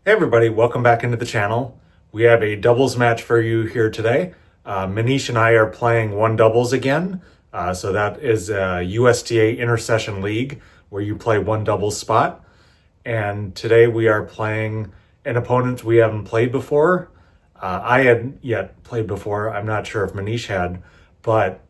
Hey everybody, welcome back into the channel. We have a doubles match for you here today. Manish and I are playing one doubles again. So that is a USTA Intersession League where you play one doubles spot. And today we are playing an opponent we haven't played before. I hadn't yet played before. I'm not sure if Manish had, but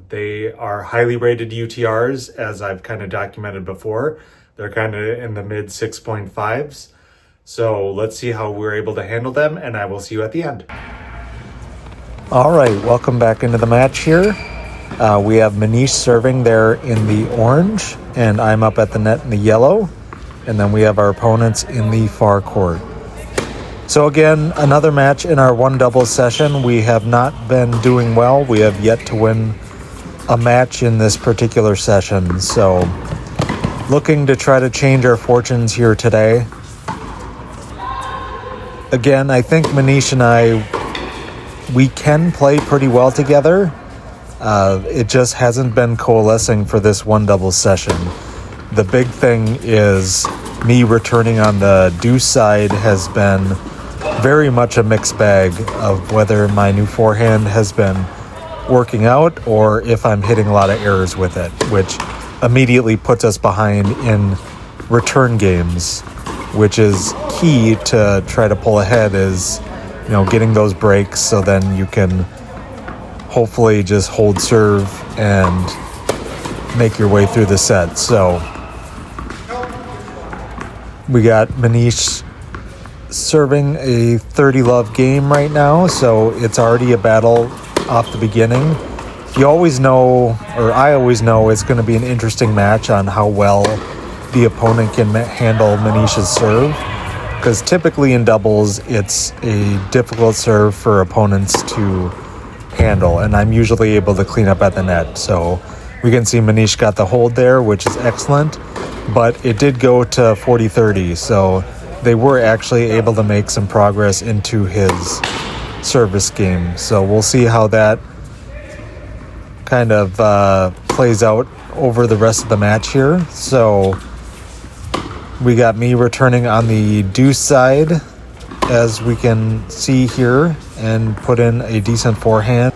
they are highly rated UTRs, as I've kind of documented before. They're kind of in the mid 6.5s. So let's see how we're able to handle them, and I will see you at the end. All right, welcome back into the match here. We have Manish serving there in the orange, and I'm up at the net in the yellow. And then we have our opponents in the far court. So again, another match in our one doubles session. We have not been doing well. We have yet to win a match in this particular session. So looking to try to change our fortunes here today. Again, I think Manish and we can play pretty well together. It just hasn't been coalescing for this one doubles session. The big thing is me returning on the deuce side has been very much a mixed bag of whether my new forehand has been working out or if I'm hitting a lot of errors with it, which immediately puts us behind in return games, which is key to try to pull ahead, is, you know, getting those breaks so then you can hopefully just hold serve and make your way through the set. So we got Manish serving a 30-love game right now, so it's already a battle off the beginning. You always know, or I always know, it's going to be an interesting match on how well the opponent can handle Manish's serve, because typically in doubles it's a difficult serve for opponents to handle, and I'm usually able to clean up at the net. So we can see Manish got the hold there, which is excellent, but it did go to 40-30, so they were actually able to make some progress into his service game. So we'll see how that kind of plays out over the rest of the match here. So we got me returning on the deuce side, as we can see here, and put in a decent forehand.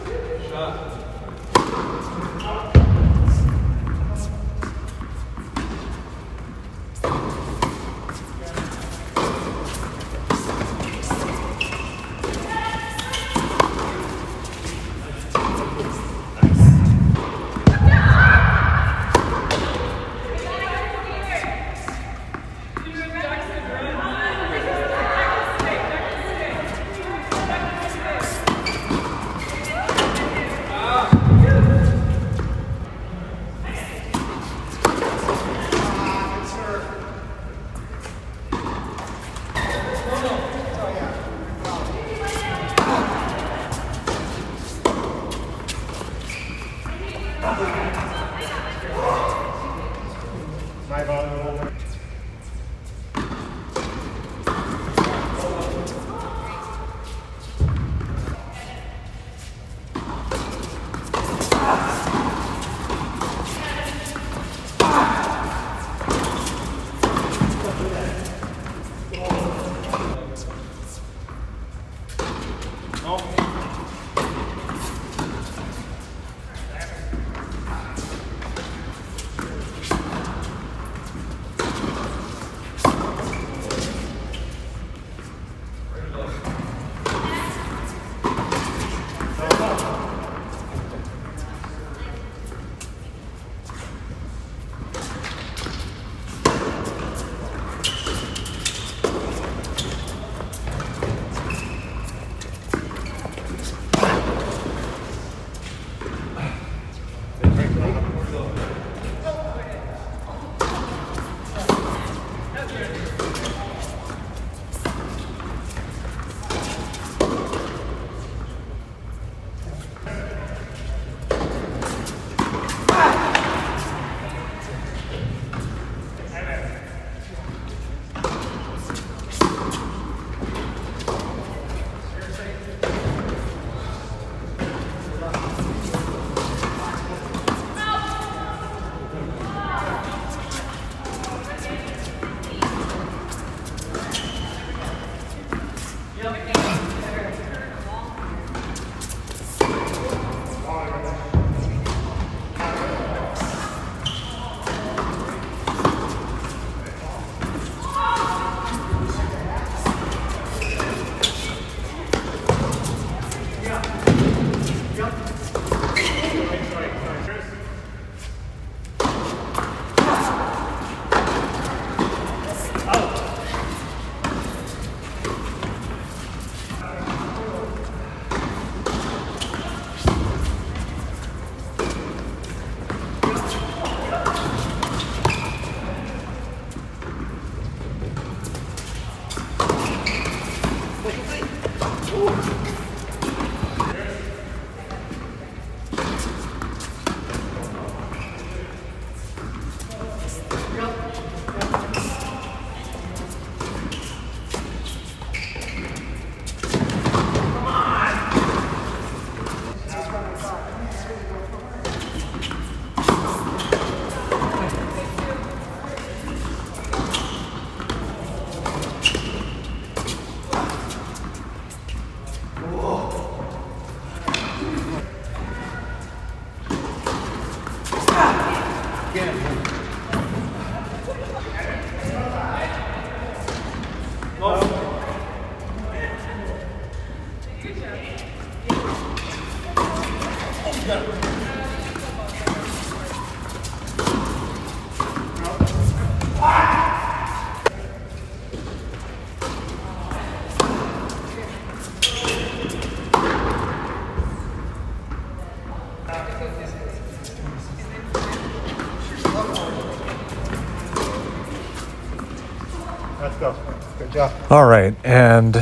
Let's go. Good job. All right, and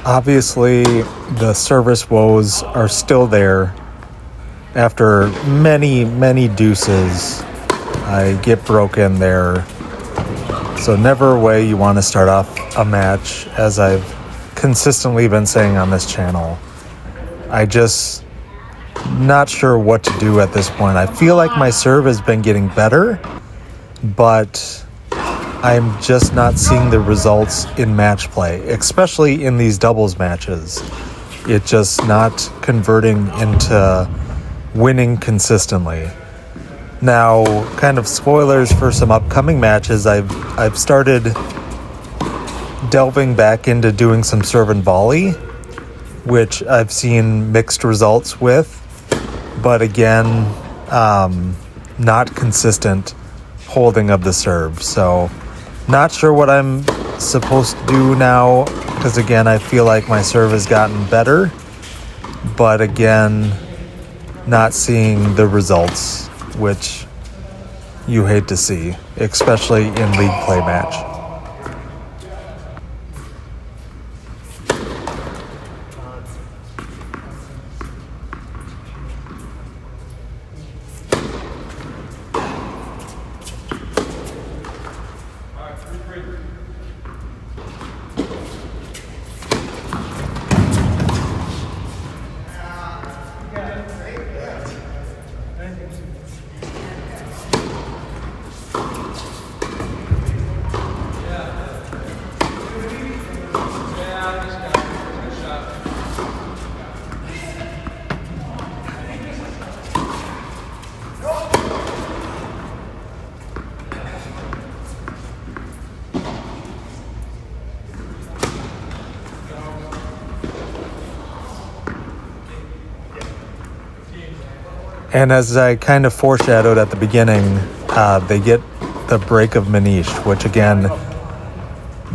obviously the service woes are still there. After many, many deuces, I get broken there. So never a way you want to start off a match, as I've consistently been saying on this channel. I just not sure what to do at this point. I feel like my serve has been getting better, but I'm just not seeing the results in match play, especially in these doubles matches. It's just not converting into winning consistently. Now, kind of spoilers for some upcoming matches, I've started delving back into doing some serve and volley, which I've seen mixed results with, but again, not consistent holding of the serve. So not sure what I'm supposed to do now, because again, I feel like my serve has gotten better, but again, not seeing the results, which you hate to see, especially in league play match. And as I kind of foreshadowed at the beginning, they get the break of Manish, which again,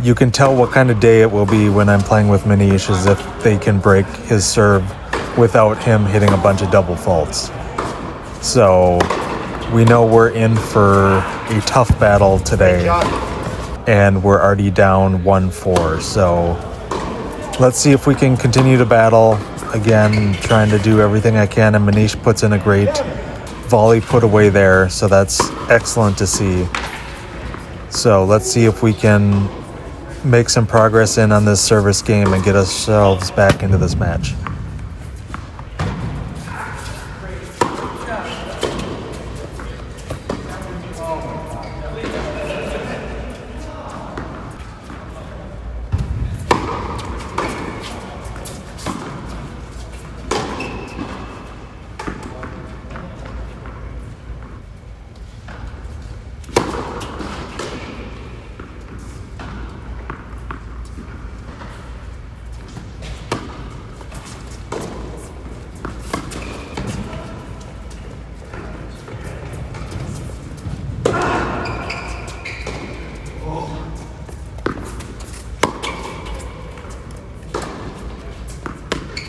you can tell what kind of day it will be when I'm playing with Manish, as if they can break his serve without him hitting a bunch of double faults. So we know we're in for a tough battle today, and we're already down 1-4. So let's see if we can continue to battle. Again, trying to do everything I can, and Manish puts in a great volley put away there, so that's excellent to see. So let's see if we can make some progress in on this service game and get ourselves back into this match.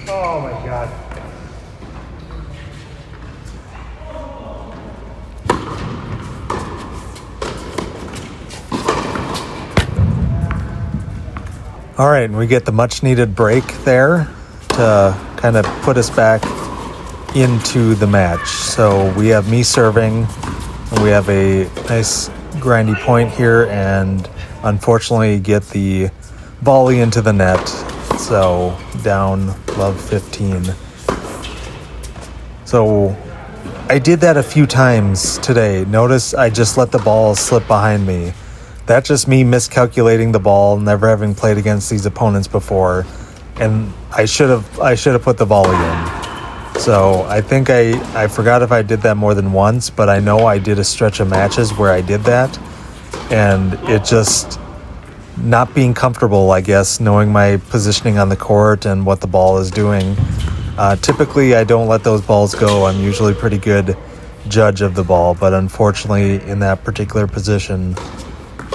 Oh my God. All right, and we get the much needed break there to kind of put us back into the match. So we have me serving, and we have a nice grindy point here, and unfortunately get the volley into the net. So down love 15. So I did that a few times today. Notice I just let the ball slip behind me. That's just me miscalculating the ball, never having played against these opponents before, and I should have put the volley in. So I think I forgot if I did that more than once, but I know I did a stretch of matches where I did that, and it just not being comfortable, I guess, knowing my positioning on the court and what the ball is doing. Typically, I don't let those balls go. I'm usually a pretty good judge of the ball, but unfortunately, in that particular position,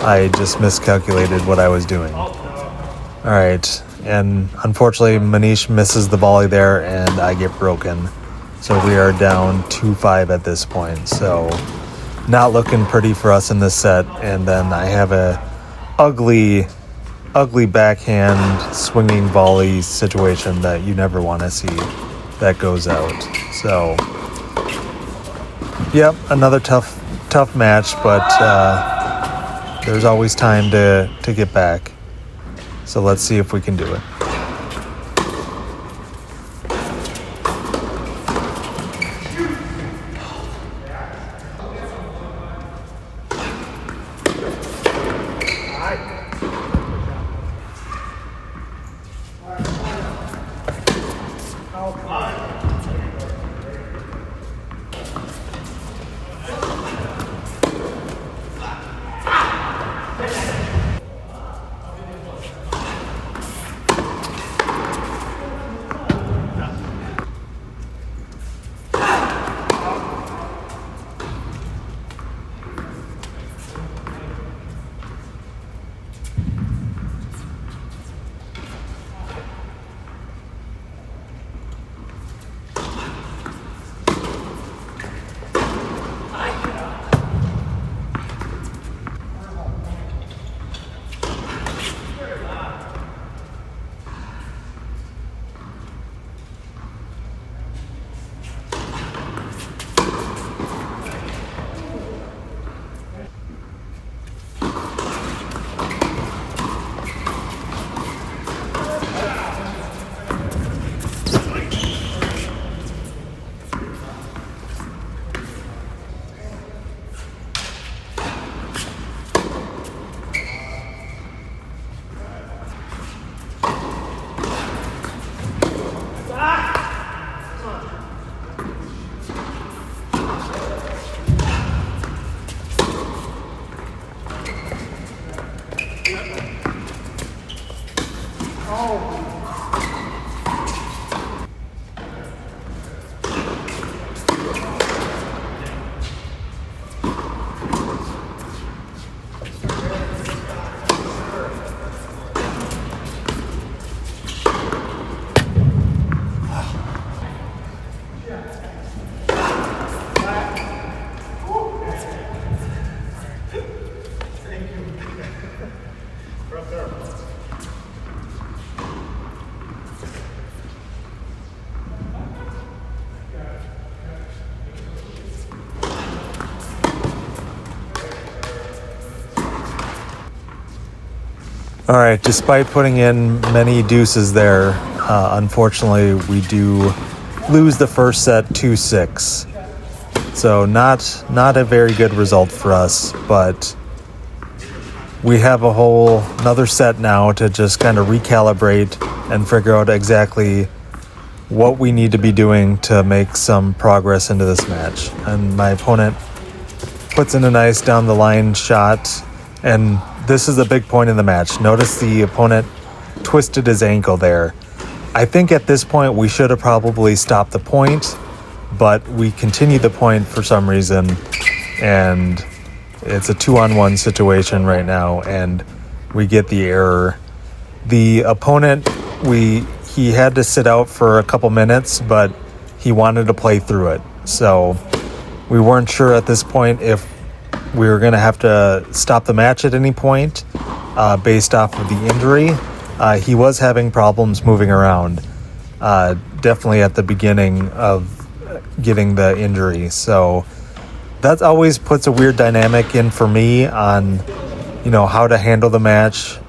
I just miscalculated what I was doing. All right, and unfortunately, Manish misses the volley there, and I get broken. So we are down 2-5 at this point. So not looking pretty for us in this set. And then I have a ugly backhand swinging volley situation that you never want to see that goes out. So, yep, another tough match, but there's always time to get back. So let's see if we can do it. All right, despite putting in many deuces there, unfortunately, we do lose the first set 2-6. So not a very good result for us, but we have another set now to just kind of recalibrate and figure out exactly what we need to be doing to make some progress into this match. And my opponent puts in a nice down the line shot, and this is a big point in the match. Notice the opponent twisted his ankle there. I think at this point we should have probably stopped the point, but we continued the point for some reason, and it's a 2-on-1 situation right now, and we get the error. The opponent, he had to sit out for a couple minutes, but he wanted to play through it. So we weren't sure at this point if we were going to have to stop the match at any point based off of the injury. he was having problems moving around, definitely at the beginning of getting the injury. So that always puts a weird dynamic in for me on, how to handle the match.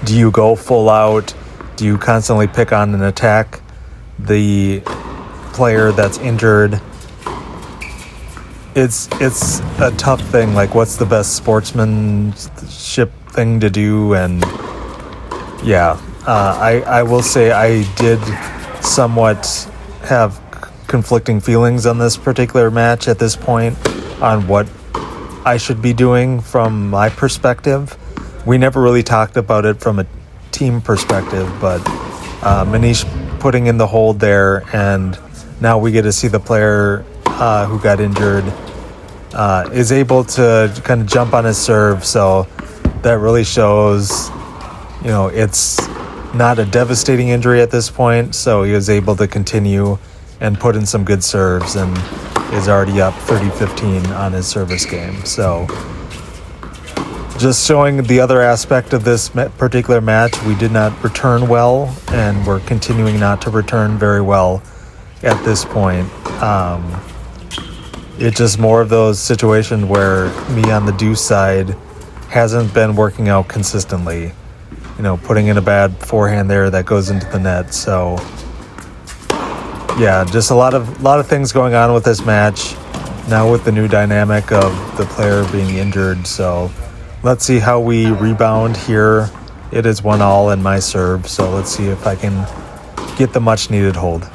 Do you go full out? Do you constantly pick on and attack the player that's injured? It's a tough thing. Like, what's the best sportsmanship thing to do? And yeah, I will say I did somewhat have conflicting feelings on this particular match at this point on what I should be doing from my perspective. We never really talked about it from a team perspective, but Manish putting in the hold there, and now we get to see the player who got injured is able to kind of jump on his serve. So that really shows, it's not a devastating injury at this point. So he was able to continue and put in some good serves and is already up 30-15 on his service game. So just showing the other aspect of this particular match, we did not return well, and we're continuing not to return very well at this point. It's just more of those situations where me on the deuce side hasn't been working out consistently. Putting in a bad forehand there that goes into the net. So yeah, just a lot of things going on with this match now with the new dynamic of the player being injured. So let's see how we rebound here. It is 1-1 in my serve, so let's see if I can get the much needed hold.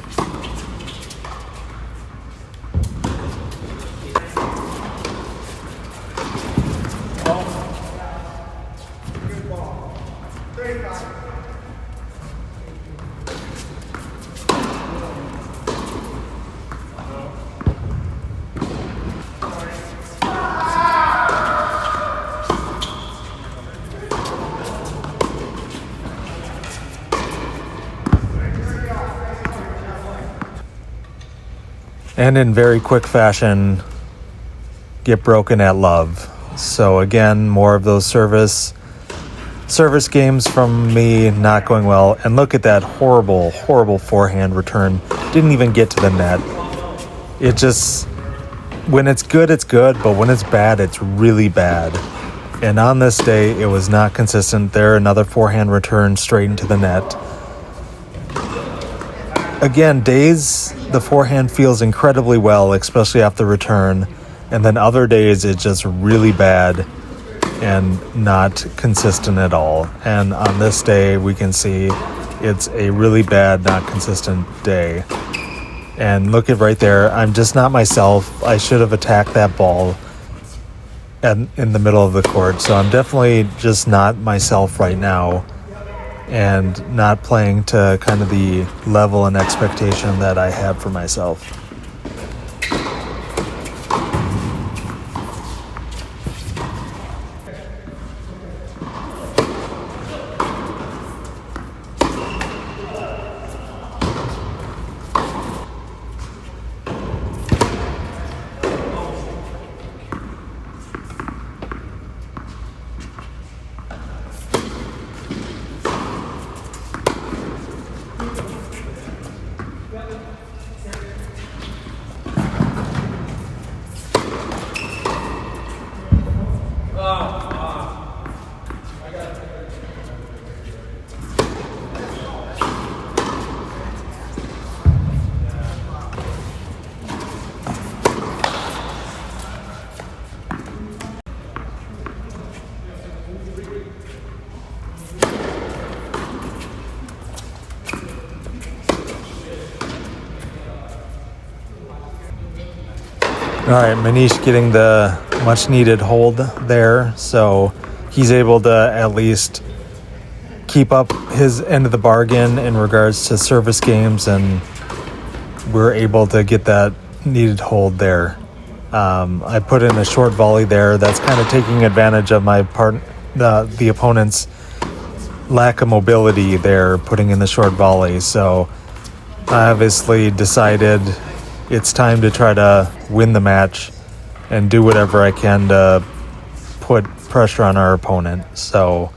And in very quick fashion, get broken at love. So again, more of those service games from me not going well. And look at that horrible forehand return. Didn't even get to the net. It just, when it's good, but when it's bad, it's really bad. And on this day, it was not consistent. There, another forehand return straight into the net. Again, days the forehand feels incredibly well, especially after return, and then other days it's just really bad and not consistent at all. And on this day, we can see it's a really bad, not consistent day. And look at right there, I'm just not myself. I should have attacked that ball in the middle of the court. So I'm definitely just not myself right now, and not playing to kind of the level and expectation that I have for myself. All right, Manish getting the much needed hold there, so he's able to at least keep up his end of the bargain in regards to service games, and we're able to get that needed hold there. I put in a short volley there. That's kind of taking advantage of the opponent's lack of mobility there, putting in the short volley. So I obviously decided it's time to try to win the match and do whatever I can to put pressure on our opponent. So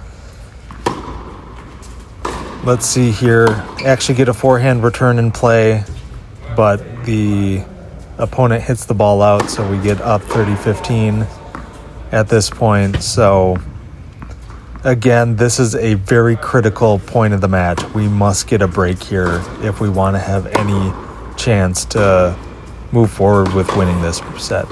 Let's see here. Actually get a forehand return in play, but the opponent hits the ball out, so we get up 30-15 at this point. So again, this is a very critical point of the match. We must get a break here if we want to have any chance to move forward with winning this set.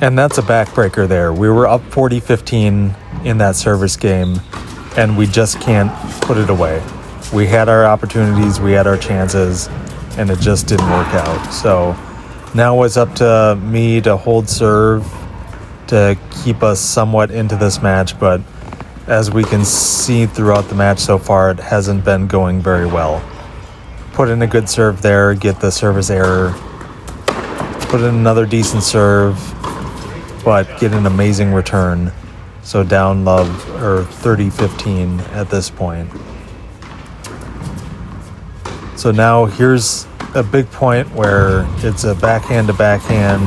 And that's a backbreaker there. We were up 40-15 in that service game, and we just can't put it away. We had our opportunities, we had our chances, and it just didn't work out. So now it's up to me to hold serve to keep us somewhat into this match, but as we can see throughout the match so far, it hasn't been going very well. Put in a good serve there, get the service error, put in another decent serve, but get an amazing return. So down love, or 30-15 at this point. So now here's a big point where it's a backhand to backhand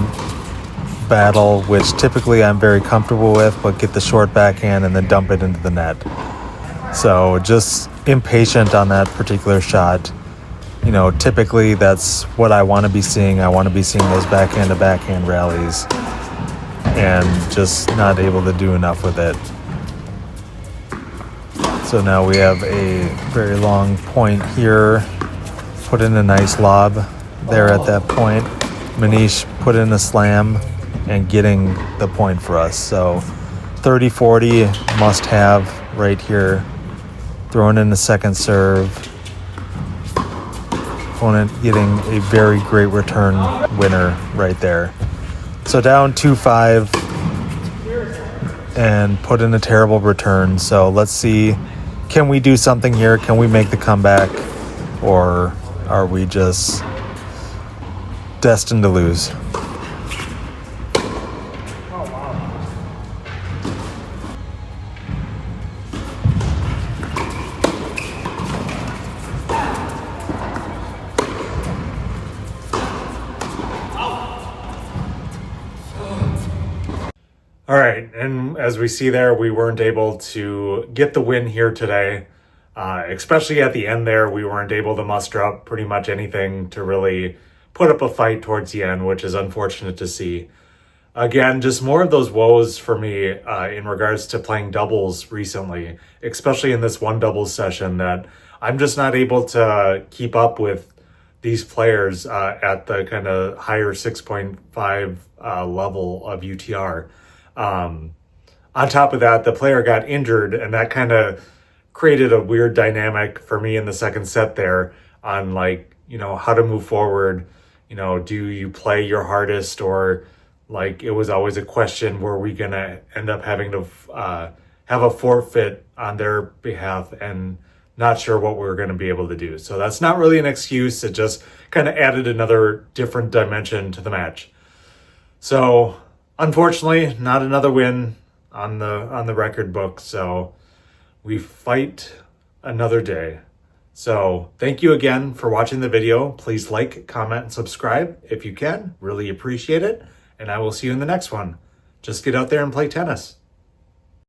battle, which typically I'm very comfortable with, but get the short backhand and then dump it into the net. So just impatient on that particular shot. You know, typically that's what I want to be seeing. I want to be seeing those backhand to backhand rallies, and just not able to do enough with it. So now we have a very long point here. Put in a nice lob there at that point. Manish put in a slam and getting the point for us. So 30-40 must have right here. Throwing in the second serve. Opponent getting a very great return winner right there. So down 2-5 and put in a terrible return. So let's see, can we do something here? Can we make the comeback? Or are we just destined to lose? All right, and as we see there, we weren't able to get the win here today. Especially at the end there, we weren't able to muster up pretty much anything to really put up a fight towards the end, which is unfortunate to see. Again, just more of those woes for me in regards to playing doubles recently, especially in this one doubles session, that I'm just not able to keep up with these players at the kind of higher 6.5 level of UTR. On top of that, the player got injured, and that kind of created a weird dynamic for me in the second set there on like, how to move forward. Do you play your hardest, or like it was always a question, were we going to end up having to have a forfeit on their behalf, and not sure what we were going to be able to do. So that's not really an excuse. It just kind of added another different dimension to the match. So unfortunately, not another win on the record book. So we fight another day. So thank you again for watching the video. Please like, comment, and subscribe if you can. Really appreciate it. And I will see you in the next one. Just get out there and play tennis.